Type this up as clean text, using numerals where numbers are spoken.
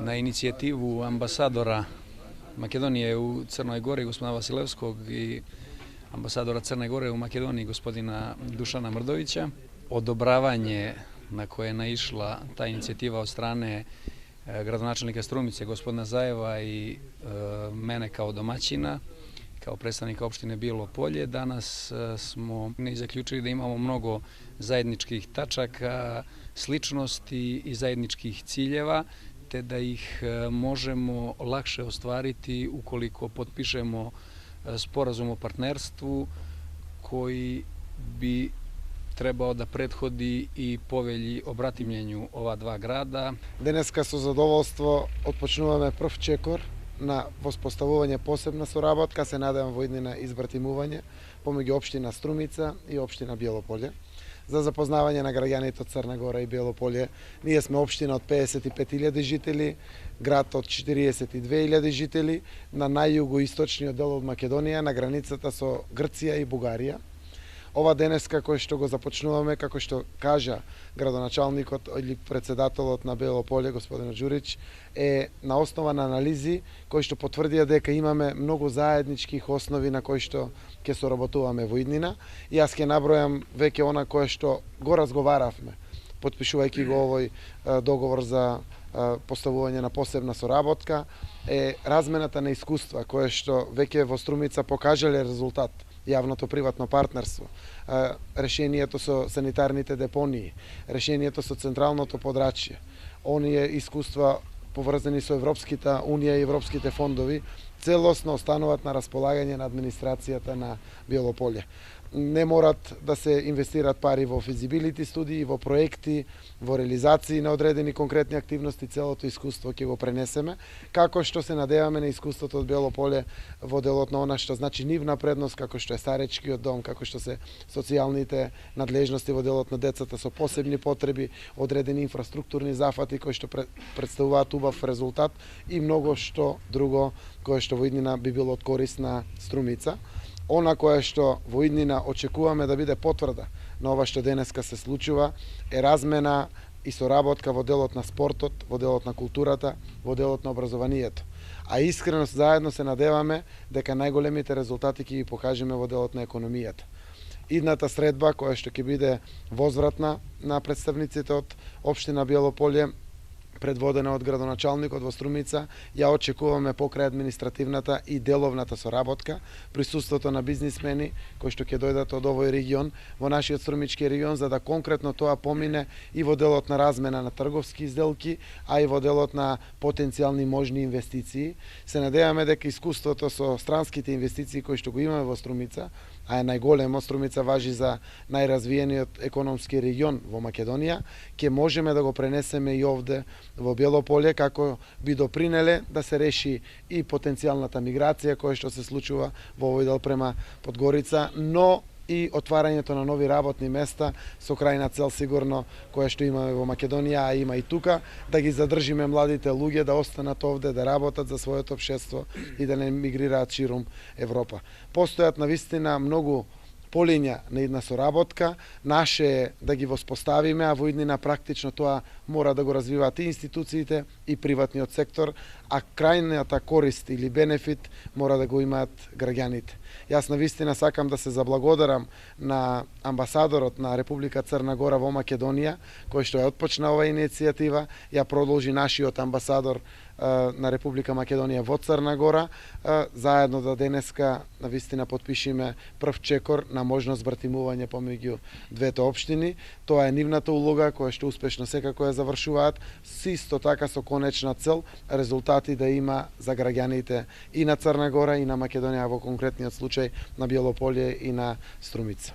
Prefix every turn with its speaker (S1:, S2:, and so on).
S1: Na inicijativu ambasadora Makedonije u Crnoj Gori, gospodina Vasilevskog, i ambasadora Crne Gore u Makedoniji, gospodina Dušana Mrdovića, odobravanje na koje je naišla ta inicijativa od strane gradonačelnika Strumice, gospodina Zajeva, i mene kao domaćina, kao predstavnika opštine Bijelo Polje, danas smo zaključili da imamo mnogo zajedničkih tačaka, sličnosti i zajedničkih ciljeva, te da ih možemo lakše ostvariti ukoliko potpišemo sporazum o partnerstvu koji bi trebao da prethodi i povelji o bratimljenju ова два grada.
S2: Денеска со задоволство отпочнуваме прв чекор на воспоставување посебна соработка, се надевам во иднина избратимување помеѓу општина Струмица и општина Биело Полје. За запознавање на граѓаните од Црна Гора и Биело Полје, ние сме општина од 55.000 жители, град од 42.000 жители, на најјугоисточниот дел од Македонија, на границата со Грција и Бугарија. Ова денеска кој што го започнуваме, како што кажа градоначалникот или председателот на Биело Полје, господин Ѓурич, е на основа на анализи кои што потврдија дека имаме многу заедничких основи на кои што ќе соработуваме во иднина. И јас ќе набројам веќе она кое што го разговаравме, потпишувајќи го овој договор за поставување на посебна соработка, е размената на искуства кое што веќе во Струмица покажале резултат. Јавното приватно партнерство, решението со санитарните депонии, решението со централното подрачје, оние искуства поврзани со Европската унија и европските фондови, целосно остануваат на располагање на администрацијата на Биело Полје. Не морат да се инвестират пари во физибилити студии, во проекти, во реализации на одредени конкретни активности, целото искуство ќе го пренесеме, како што се надеваме на искуството од Биело Полје во делот на она што значи нивна предност, како што е старечкиот дом, како што се социјалните надлежности во делот на децата со посебни потреби, одредени инфраструктурни зафати кои што представуваат убав резултат и многу што друго кое што во иднина би било од корист на Струмица. Она кое што во иднина очекуваме да биде потврда на ова што денеска се случува е размена и соработка во делот на спортот, во делот на културата, во делот на образованието. А искрено заедно се надеваме дека најголемите резултати ќе ги покажеме во делот на економијата. Идната средба која што ќе биде возвратна на представниците од општина Биело Полје, предводена од градоначалникот во Струмица, ја очекуваме покрај административната и деловната соработка, присуството на бизнисмени кои што ќе дојдат од овој регион, во нашиот струмички регион, за да конкретно тоа помине и во делот на размена на трговски изделки, а и во делот на потенцијални можни инвестиции. Се надеваме дека искуството со странските инвестиции кои што го имаме во Струмица, а е најголемо, Струмица важи за најразвиениот економски регион во Македонија, ќе можеме да го пренесеме и овде во Биело Полје, како би допринеле да се реши и потенцијалната миграција која што се случува во овој дел према Подгорица, но и отварањето на нови работни места со крајна цел сигурно која што имаме во Македонија, а има и тука, да ги задржиме младите луѓе да останат овде, да работат за своето општество и да не мигрираат ширум Европа. Постојат навистина многу полиња на една соработка, наше е да ги воспоставиме, а во иднина практично тоа мора да го развиваат и институциите и приватниот сектор, а крајната корист или бенефит мора да го имаат граѓаните. Јас навистина сакам да се заблагодарам на амбасадорот на Република Црна Гора во Македонија, кој што ја отпочна оваа иницијатива, ја продолжи нашиот амбасадор на Република Македонија во Црна Гора, заедно да денеска навистина потпишиме прв чекор на можност братимување помеѓу двете општини. Тоа е нивната улога која што успешно секако ја завршуваат, исто така со конечна цел резултати да има за граѓаните и на Црна Гора и на Македонија во конкретниот случај на Биело Полје и на Струмица.